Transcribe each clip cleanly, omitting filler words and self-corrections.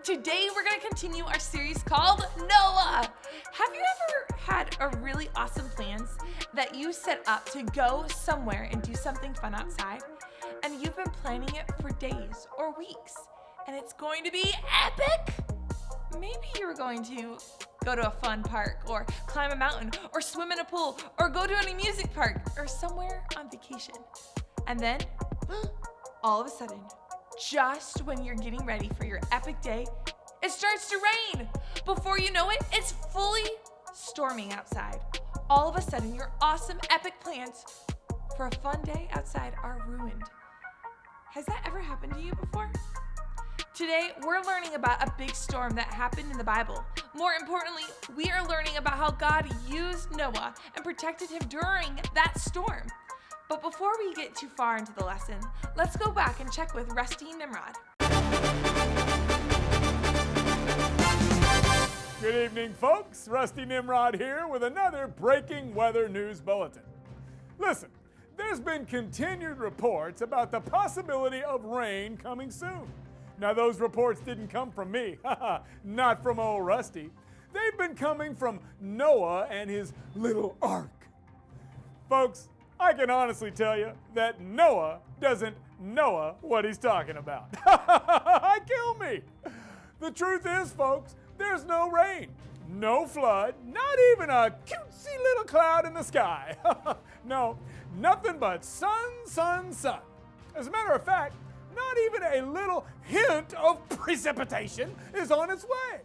Today we're going to continue our series called Noah. Have you ever had a really awesome plans that you set up to go somewhere and do something fun outside? And you've been planning it for days or weeks, and it's going to be epic? Maybe you were going to go to a fun park, or climb a mountain, or swim in a pool, or go to any music park, or somewhere on vacation. And then, all of a sudden, just when you're getting ready for your epic day, it starts to rain. Before you know it, it's fully storming outside. All of a sudden, your awesome epic plans for a fun day outside are ruined. Has that ever happened to you before? Today, we're learning about a big storm that happened in the Bible. More importantly, we are learning about how God used Noah and protected him during that storm. But before we get too far into the lesson, let's go back and check with Rusty and Nimrod. Good evening, folks. Rusty Nimrod here with another breaking weather news bulletin. Listen, there's been continued reports about the possibility of rain coming soon. Now, those reports didn't come from me, not from old Rusty. They've been coming from Noah and his little ark. Folks, I can honestly tell you that Noah doesn't know what he's talking about. Kill me. The truth is, folks, there's no rain, no flood, not even a cutesy little cloud in the sky. No, nothing but sun, sun, sun. As a matter of fact, not even a little hint of precipitation is on its way.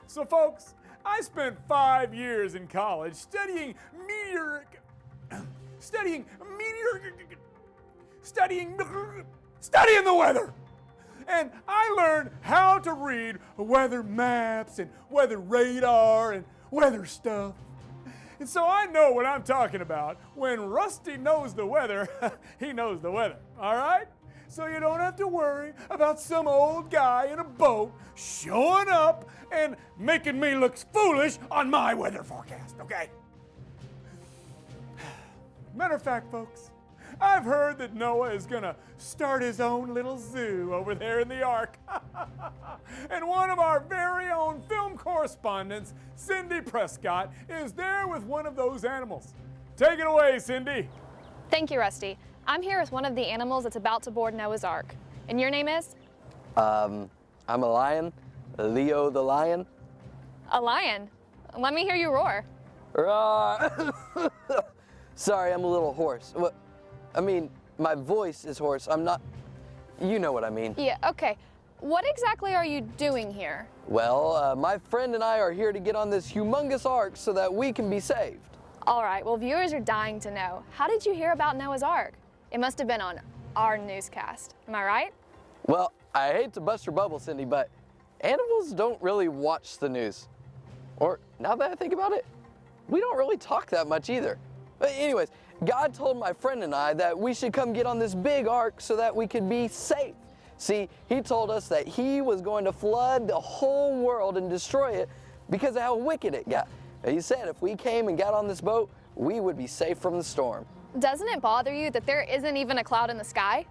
So, folks, I spent 5 years in college studying the weather. And I learned how to read weather maps and weather radar and weather stuff. And so I know what I'm talking about. When Rusty knows the weather, he knows the weather, all right? So you don't have to worry about some old guy in a boat showing up and making me look foolish on my weather forecast, okay? Matter of fact, folks, I've heard that Noah is gonna start his own little zoo over there in the ark. And one of our very own film correspondents, Cindy Prescott, is there with one of those animals. Take it away, Cindy. Thank you, Rusty. I'm here with one of the animals that's about to board Noah's Ark. And your name is? I'm a lion, Leo the lion. A lion? Let me hear you roar. Roar. Sorry, I'm a little hoarse. I mean, my voice is hoarse. I'm not, you know what I mean. Yeah, okay. What exactly are you doing here? Well, my friend and I are here to get on this humongous ark so that we can be saved. All right, well, viewers are dying to know. How did you hear about Noah's Ark? It must have been on our newscast. Am I right? Well, I hate to bust your bubble, Cindy, but animals don't really watch the news. Or, now that I think about it, we don't really talk that much either. But anyways, God told my friend and I that we should come get on this big ark so that we could be safe. See, he told us that he was going to flood the whole world and destroy it because of how wicked it got. He said if we came and got on this boat, we would be safe from the storm. Doesn't it bother you that there isn't even a cloud in the sky?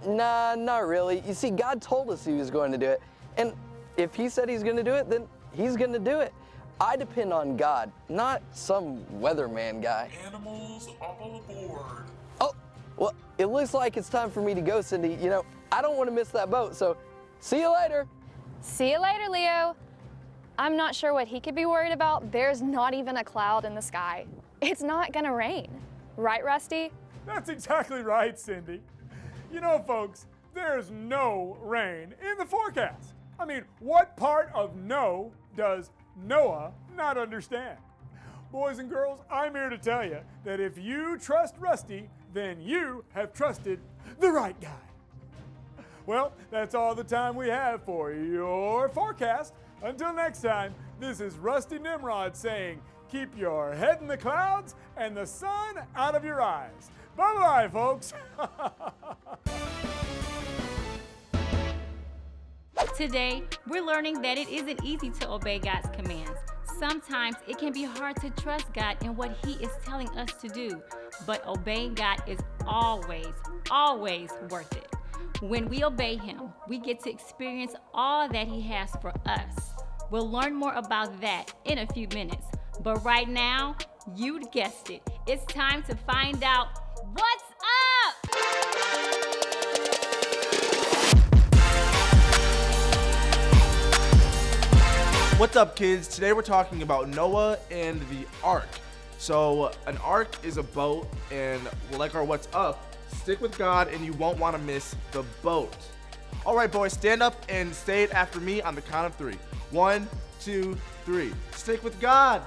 Nah, not really. You see, God told us he was going to do it. And if he said he's going to do it, then he's going to do it. I depend on God, not some weatherman guy. Animals all aboard. Oh, well, it looks like it's time for me to go, Cindy. You know, I don't want to miss that boat, so see you later. See you later, Leo. I'm not sure what he could be worried about. There's not even a cloud in the sky. It's not gonna rain. Right, Rusty? That's exactly right, Cindy. You know, folks, there's no rain in the forecast. I mean, what part of no does Noah not understand? Boys and girls, I'm here to tell you that if you trust Rusty, then you have trusted the right guy. Well, that's all the time we have for your forecast. Until next time, this is Rusty Nimrod saying, keep your head in the clouds and the sun out of your eyes. Bye-bye, folks. Today, we're learning that it isn't easy to obey God's commands. Sometimes it can be hard to trust God in what He is telling us to do, but obeying God is always, always worth it. When we obey Him, we get to experience all that He has for us. We'll learn more about that in a few minutes. But right now, you guessed it, it's time to find out what's up! What's up, kids? Today we're talking about Noah and the Ark. So an ark is a boat, and like our what's up, stick with God and you won't want to miss the boat. All right, boys, stand up and say it after me on the count of 3. 1, 2, 3. Stick with God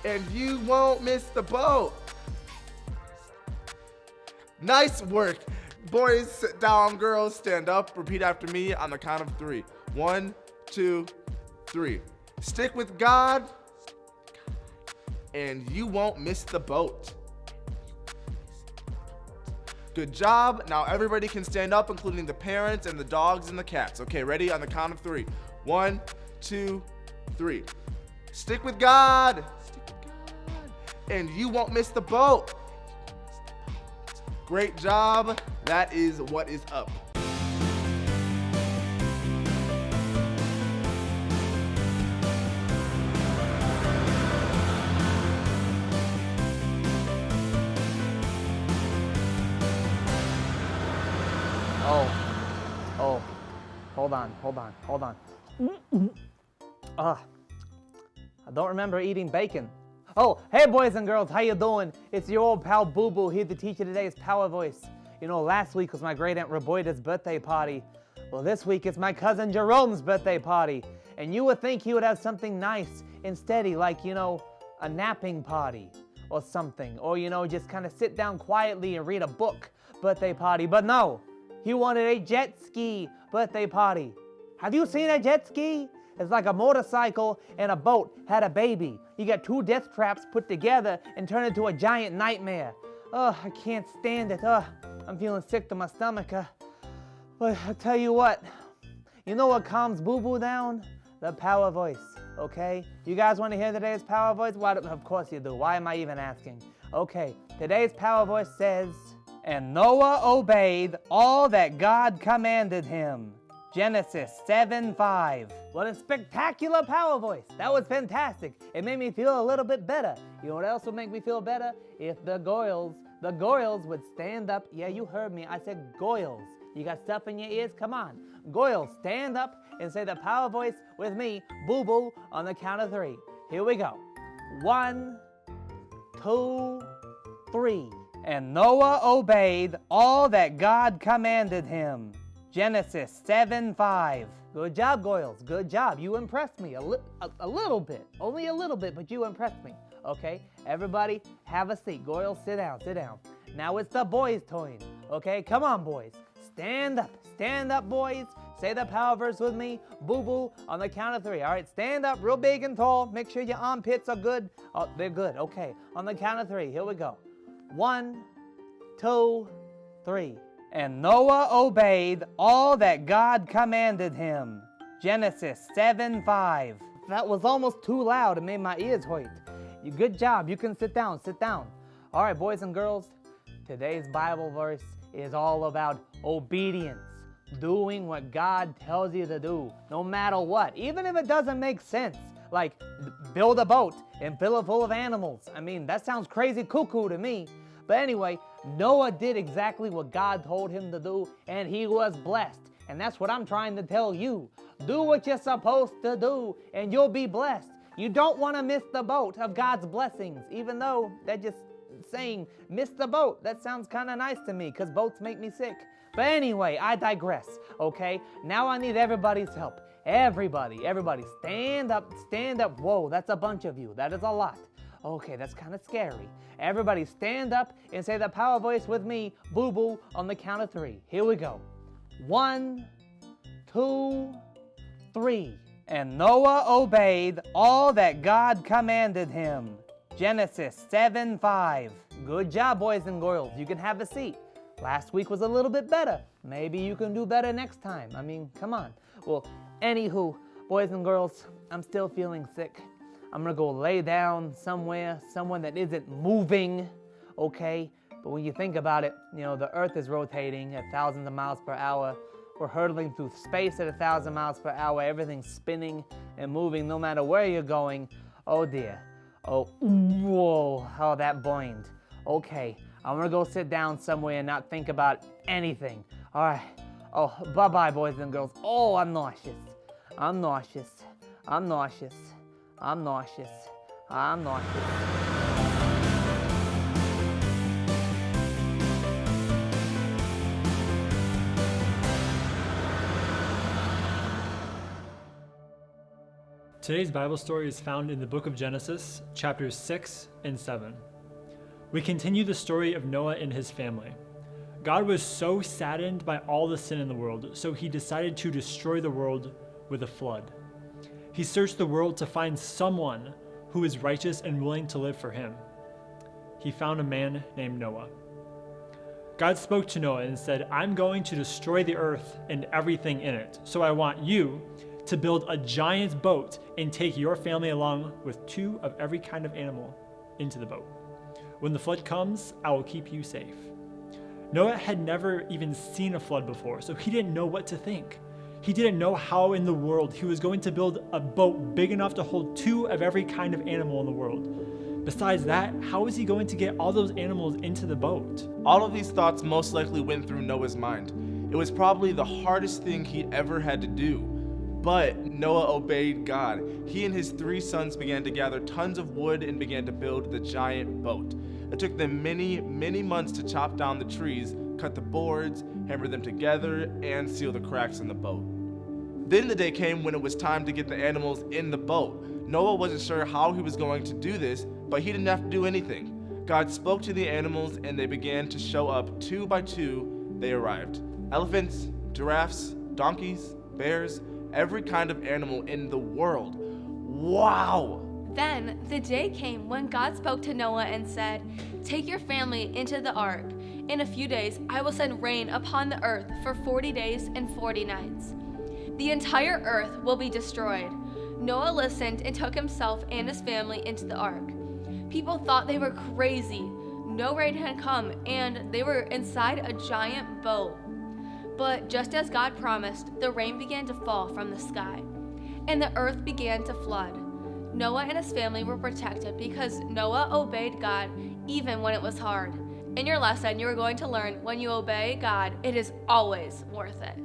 and you won't miss the boat. Nice work. Boys, sit down. Girls, stand up. Repeat after me on the count of 3. 1, 2, 3. Stick with God and you won't miss the boat. Good job. Now everybody can stand up, including the parents and the dogs and the cats. Okay, ready? On the count of 3. 1, 2, 3. Stick with God. And you won't miss the boat. Great job. That is what is up. Oh, hold on. I don't remember eating bacon. Oh, hey boys and girls, how you doing? It's your old pal Boo Boo here to teach you today's power voice. You know, last week was my great aunt Roberta's birthday party. Well, this week it's my cousin Jerome's birthday party. And you would think he would have something nice and steady, like, you know, a napping party or something. Or, you know, just kind of sit down quietly and read a book birthday party. But no. He wanted a jet ski birthday party. Have you seen a jet ski? It's like a motorcycle and a boat had a baby. You got 2 death traps put together and turn into a giant nightmare. Oh, I can't stand it. Oh, I'm feeling sick to my stomach. But I'll tell you what. You know what calms Boo Boo down? The power voice, okay? You guys want to hear today's power voice? Of course you do. Why am I even asking? Okay, today's power voice says, "And Noah obeyed all that God commanded him." Genesis 7:5. What a spectacular power voice. That was fantastic. It made me feel a little bit better. You know what else would make me feel better? If the goyles would stand up. Yeah, you heard me. I said goyles. You got stuff in your ears? Come on. Goyles, stand up and say the power voice with me, Boo Boo, on the count of 3. Here we go. 1, 2, 3. And Noah obeyed all that God commanded him. Genesis 7:5. Good job, Goyles. Good job. You impressed me a little bit. Only a little bit, but you impressed me. Okay, everybody have a seat. Goyles, sit down, sit down. Now it's the boys' turn. Okay, come on, boys. Stand up, boys. Say the power verse with me, Boo Boo, on the count of 3. All right, stand up real big and tall. Make sure your armpits are good. Oh, they're good. Okay, on the count of 3. Here we go. 1, 2, 3. And Noah obeyed all that God commanded him. Genesis 7:5. That was almost too loud. It made my ears hurt. Good job. You can sit down. Sit down. All right, boys and girls. Today's Bible verse is all about obedience. Doing what God tells you to do, no matter what. Even if it doesn't make sense. Like, build a boat and fill it full of animals. I mean, that sounds crazy cuckoo to me. But anyway, Noah did exactly what God told him to do, and he was blessed. And that's what I'm trying to tell you. Do what you're supposed to do, and you'll be blessed. You don't want to miss the boat of God's blessings, even though they're just saying, miss the boat. That sounds kind of nice to me, because boats make me sick. But anyway, I digress, okay? Now I need everybody's help. Everybody, stand up. Whoa, that's a bunch of you. That is a lot. Okay, that's kind of scary. Everybody stand up and say the power voice with me, Boo Boo, on the count of 3. Here we go. 1, 2, 3. And Noah obeyed all that God commanded him. Genesis 7:5. Good job, boys and girls. You can have a seat. Last week was a little bit better. Maybe you can do better next time. I mean, come on. Well, anywho, boys and girls, I'm still feeling sick. I'm gonna go lay down somewhere that isn't moving, okay? But when you think about it, the Earth is rotating at thousands of miles per hour. We're hurtling through space at 1,000 miles per hour. Everything's spinning and moving no matter where you're going. Oh dear. Oh, whoa, how that burned. Okay, I'm gonna go sit down somewhere and not think about anything. All right. Oh, bye-bye, boys and girls. Oh, I'm nauseous. I'm nauseous. I'm nauseous. I'm nauseous. I'm nauseous. Today's Bible story is found in the book of Genesis, chapters 6 and 7. We continue the story of Noah and his family. God was so saddened by all the sin in the world, so he decided to destroy the world with a flood. He searched the world to find someone who is righteous and willing to live for him. He found a man named Noah. God spoke to Noah and said, "I'm going to destroy the earth and everything in it, so I want you to build a giant boat and take your family along with 2 of every kind of animal into the boat. When the flood comes, I will keep you safe." Noah had never even seen a flood before, so he didn't know what to think. He didn't know how in the world he was going to build a boat big enough to hold 2 of every kind of animal in the world. Besides that, how was he going to get all those animals into the boat? All of these thoughts most likely went through Noah's mind. It was probably the hardest thing he ever had to do. But Noah obeyed God. He and his 3 sons began to gather tons of wood and began to build the giant boat. It took them many, many months to chop down the trees, cut the boards, hammer them together, and seal the cracks in the boat. Then the day came when it was time to get the animals in the boat. Noah wasn't sure how he was going to do this, but he didn't have to do anything. God spoke to the animals and they began to show up 2 by 2. They arrived. Elephants, giraffes, donkeys, bears, every kind of animal in the world. Wow! Then the day came when God spoke to Noah and said, "Take your family into the ark. In a few days, I will send rain upon the earth for 40 days and 40 nights. The entire earth will be destroyed." Noah listened and took himself and his family into the ark. People thought they were crazy. No rain had come, and they were inside a giant boat. But just as God promised, the rain began to fall from the sky, and the earth began to flood. Noah and his family were protected because Noah obeyed God even when it was hard. In your lesson, you are going to learn when you obey God, it is always worth it.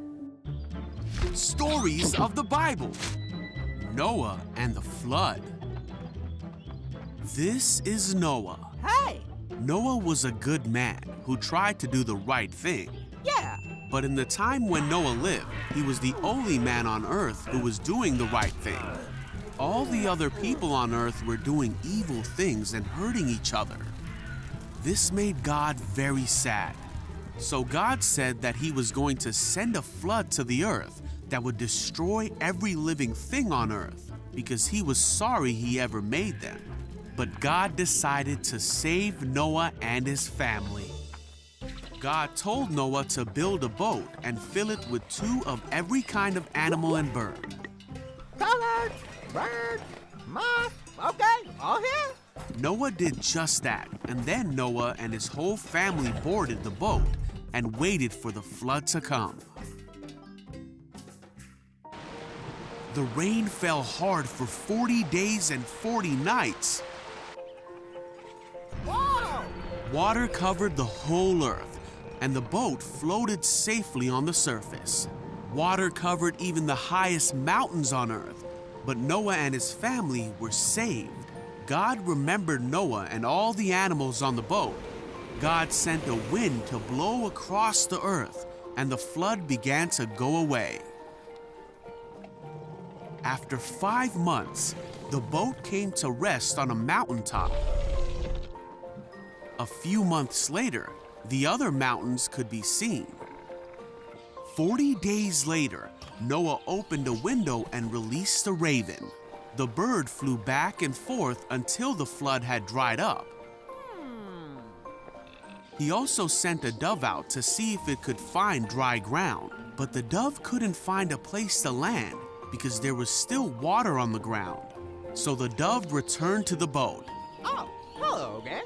Stories of the Bible. Noah and the flood. This is Noah. Hey! Noah was a good man who tried to do the right thing. Yeah! But in the time when Noah lived, he was the only man on earth who was doing the right thing. All the other people on earth were doing evil things and hurting each other. This made God very sad. So God said that he was going to send a flood to the earth that would destroy every living thing on earth because he was sorry he ever made them. But God decided to save Noah and his family. God told Noah to build a boat and fill it with 2 of every kind of animal and bird. Colors, birds, moss, okay, all here. Noah did just that, and then Noah and his whole family boarded the boat and waited for the flood to come. The rain fell hard for 40 days and 40 nights. Whoa! Water covered the whole earth, and the boat floated safely on the surface. Water covered even the highest mountains on earth, but Noah and his family were saved. God remembered Noah and all the animals on the boat. God sent a wind to blow across the earth, and the flood began to go away. After 5 months, the boat came to rest on a mountaintop. A few months later, the other mountains could be seen. 40 days later, Noah opened a window and released a raven. The bird flew back and forth until the flood had dried up. He also sent a dove out to see if it could find dry ground, but the dove couldn't find a place to land because there was still water on the ground. So the dove returned to the boat. Oh, hello again.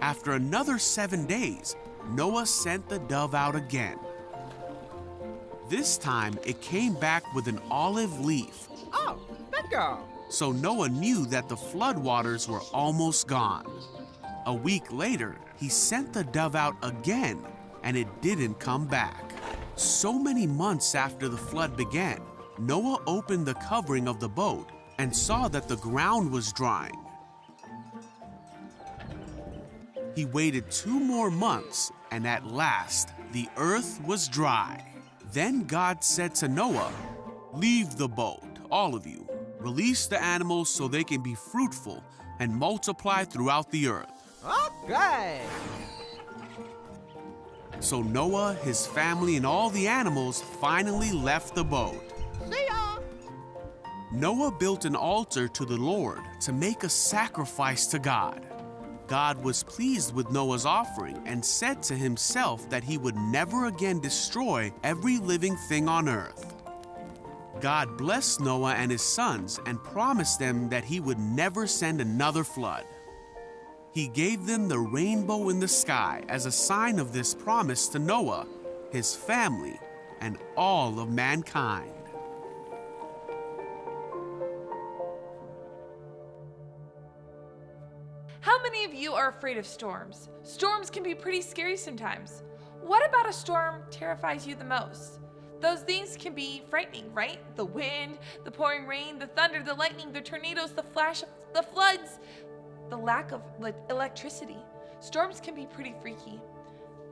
After another 7 days, Noah sent the dove out again. This time, it came back with an olive leaf. Oh, bingo! So Noah knew that the floodwaters were almost gone. A week later, he sent the dove out again, and it didn't come back. So many months after the flood began, Noah opened the covering of the boat and saw that the ground was drying. He waited 2 more months, and at last, the earth was dry. Then God said to Noah, "Leave the boat, all of you. Release the animals so they can be fruitful and multiply throughout the earth." Okay. So Noah, his family, and all the animals finally left the boat. See ya! Noah built an altar to the Lord to make a sacrifice to God. God was pleased with Noah's offering and said to himself that he would never again destroy every living thing on earth. God blessed Noah and his sons and promised them that he would never send another flood. He gave them the rainbow in the sky as a sign of this promise to Noah, his family, and all of mankind. How many of you are afraid of storms? Storms can be pretty scary sometimes. What about a storm terrifies you the most? Those things can be frightening, right? The wind, the pouring rain, the thunder, the lightning, the tornadoes, the flash, the floods, the lack of electricity. Storms can be pretty freaky.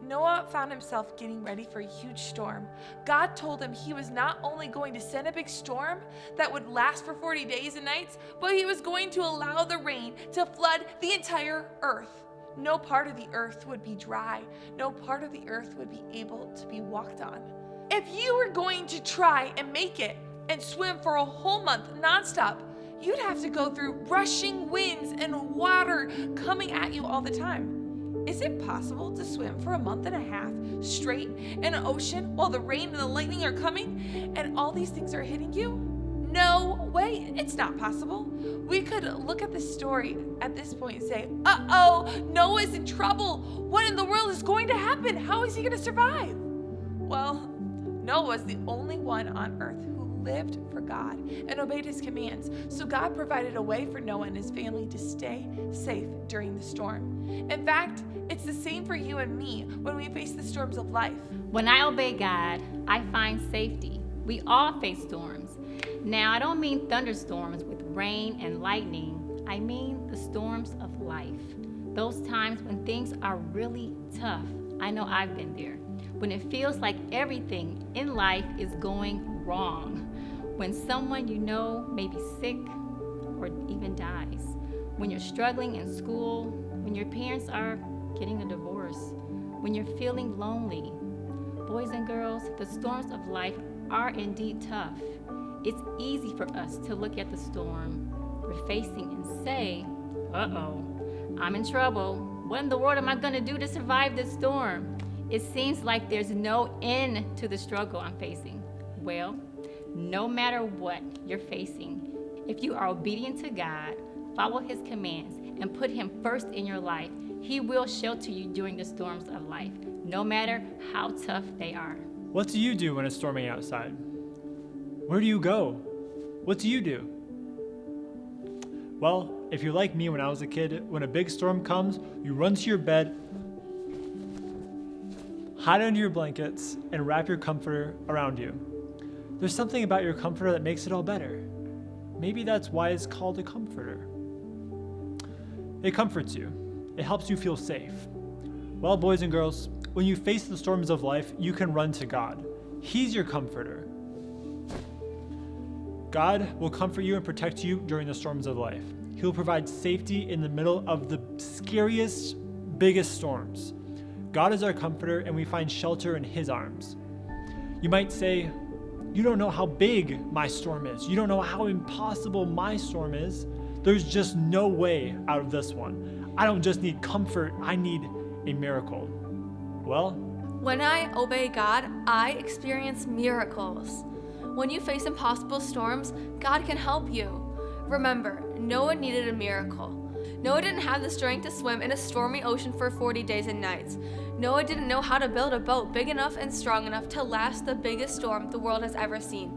Noah found himself getting ready for a huge storm. God told him he was not only going to send a big storm that would last for 40 days and nights, but he was going to allow the rain to flood the entire earth. No part of the earth would be dry. No part of the earth would be able to be walked on. If you were going to try and make it and swim for a whole month nonstop, you'd have to go through rushing winds and water coming at you all the time. Is it possible to swim for a month and a half straight in an ocean while the rain and the lightning are coming and all these things are hitting you? No way, it's not possible. We could look at the story at this point and say, uh-oh, Noah's in trouble. What in the world is going to happen? How is he going to survive? Well, Noah's the only one on earth who lived for God and obeyed his commands. So God provided a way for Noah and his family to stay safe during the storm. In fact, it's the same for you and me when we face the storms of life. When I obey God, I find safety. We all face storms. Now, I don't mean thunderstorms with rain and lightning. I mean the storms of life. Those times when things are really tough. I know I've been there. When it feels like everything in life is going wrong. When someone you know may be sick or even dies. When you're struggling in school. When your parents are getting a divorce. When you're feeling lonely. Boys and girls, the storms of life are indeed tough. It's easy for us to look at the storm we're facing and say, uh-oh, I'm in trouble. What in the world am I gonna do to survive this storm? It seems like there's no end to the struggle I'm facing. Well, no matter what you're facing, if you are obedient to God, follow his commands, and put him first in your life, he will shelter you during the storms of life, no matter how tough they are. What do you do when it's storming outside? Where do you go? What do you do? Well, if you're like me when I was a kid, when a big storm comes, you run to your bed, hide under your blankets, and wrap your comforter around you. There's something about your comforter that makes it all better. Maybe that's why it's called a comforter. It comforts you. It helps you feel safe. Well, boys and girls, when you face the storms of life, you can run to God. He's your comforter. God will comfort you and protect you during the storms of life. He'll provide safety in the middle of the scariest, biggest storms. God is our comforter, and we find shelter in his arms. You might say, you don't know how big my storm is. You don't know how impossible my storm is. There's just no way out of this one. I don't just need comfort, I need a miracle. Well, when I obey God, I experience miracles. When you face impossible storms, God can help you. Remember, Noah needed a miracle. Noah didn't have the strength to swim in a stormy ocean for 40 days and nights. Noah didn't know how to build a boat big enough and strong enough to last the biggest storm the world has ever seen.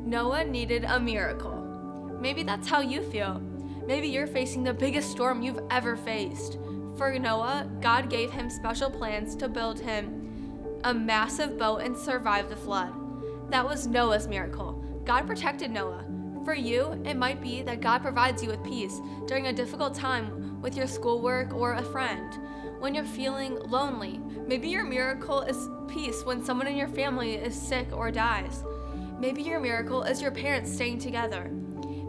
Noah needed a miracle. Maybe that's how you feel. Maybe you're facing the biggest storm you've ever faced. For Noah, God gave him special plans to build him a massive boat and survive the flood. That was Noah's miracle. God protected Noah. For you, it might be that God provides you with peace during a difficult time with your schoolwork or a friend. When you're feeling lonely, maybe your miracle is peace when someone in your family is sick or dies. Maybe your miracle is your parents staying together.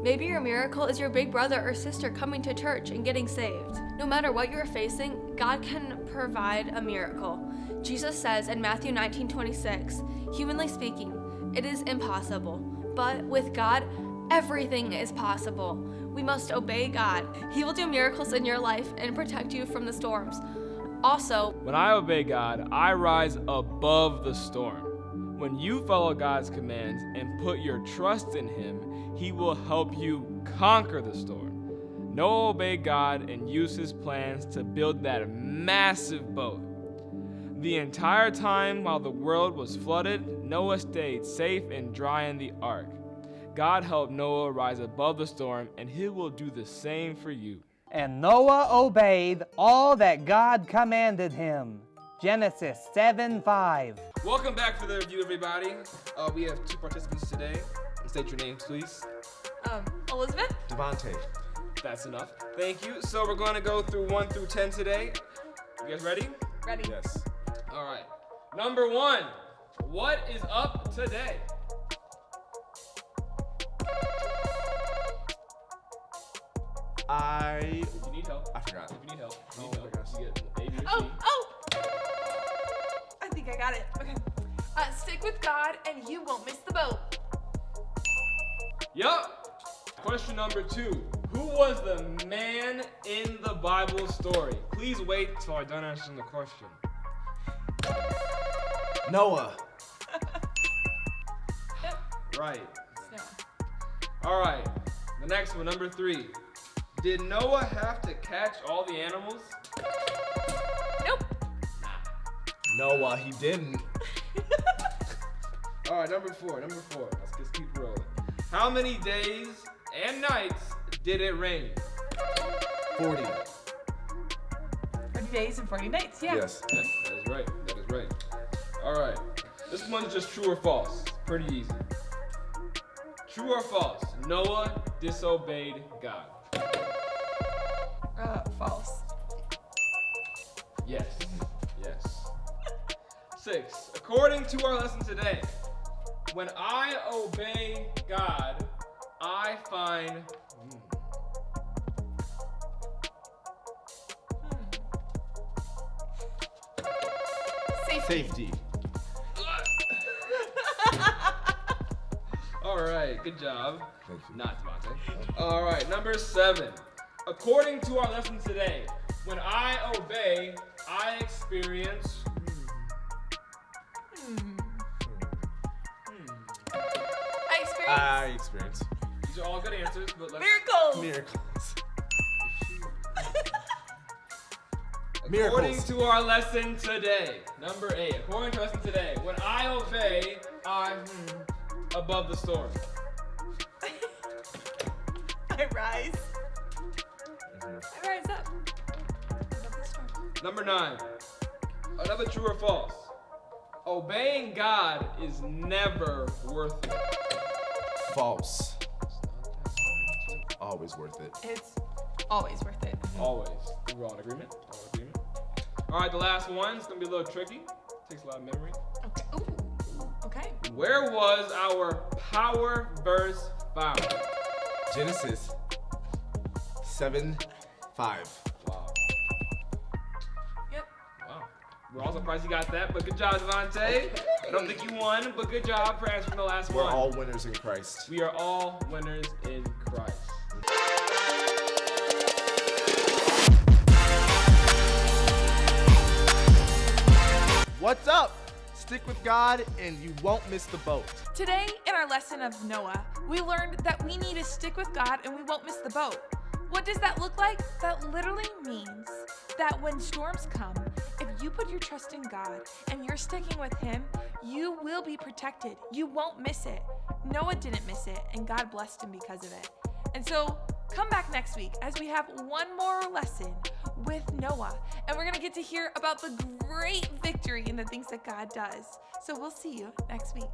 Maybe your miracle is your big brother or sister coming to church and getting saved. No matter what you're facing, God can provide a miracle. Jesus says in Matthew 19:26, humanly speaking, it is impossible, but with God, everything is possible. We must obey God. He will do miracles in your life and protect you from the storms. Also, when I obey God, I rise above the storm. When you follow God's commands and put your trust in Him, He will help you conquer the storm. Noah obeyed God and used his plans to build that massive boat. The entire time while the world was flooded, Noah stayed safe and dry in the ark. God helped Noah rise above the storm, and He will do the same for you. And Noah obeyed all that God commanded him. Genesis 7:5. Welcome back for the review, everybody. We have 2 participants today. State your names, please. Elizabeth? Devontae. That's enough. Thank you. So we're going to go through 1 through 10 today. You guys ready? Ready. Yes. All right. Number 1. What is up today? If you need help. I forgot. If you need help. Oh my gosh. You get A, B, or C. Oh! I think I got it. Okay. Stick with God and you won't miss the boat. Yup. Question number 2. Who was the man in the Bible story? Please wait till I done answering the question. Noah. Right. All right. The next one, number 3. Did Noah have to catch all the animals? Nope. Noah, he didn't. All right, number 4. Let's just keep rolling. How many days and nights did it rain? 40. 40 days and 40 nights, yeah. Yes. That is right. All right. This one's just true or false. Pretty easy. True or false? Noah disobeyed God. False. Yes. 6. According to our lesson today, when I obey God, I find Safety. All right, good job. Thank you. Not Devontae. All right, number 7. According to our lesson today, when I obey, I experience I experience. These are all good answers, but let's Miracles. According to our lesson today, number 8. According to our lesson today, when I obey, I above the storm. I rise. I rise up. Above the storm. Number 9. Another true or false. Obeying God is never worth it. False. Always worth it. It's always worth it. Always. We're all in agreement? All right, the last one. It's going to be a little tricky. Takes a lot of memory. Okay. Ooh. Okay. Where was our power verse found? Genesis 7:5. Wow. Yep. Wow. We're all surprised you got that, but good job, Devontae. I don't think you won, but good job for answering the last one. We're all winners in Christ. We are all winners in Christ. What's up? Stick with God and you won't miss the boat. Today, in our lesson of Noah, we learned that we need to stick with God and we won't miss the boat. What does that look like? That literally means that when storms come, if you put your trust in God and you're sticking with Him, you will be protected. You won't miss it. Noah didn't miss it, and God blessed him because of it. And so come back next week as we have one more lesson with Noah, and we're going to get to hear about the great victory in the things that God does. So we'll see you next week.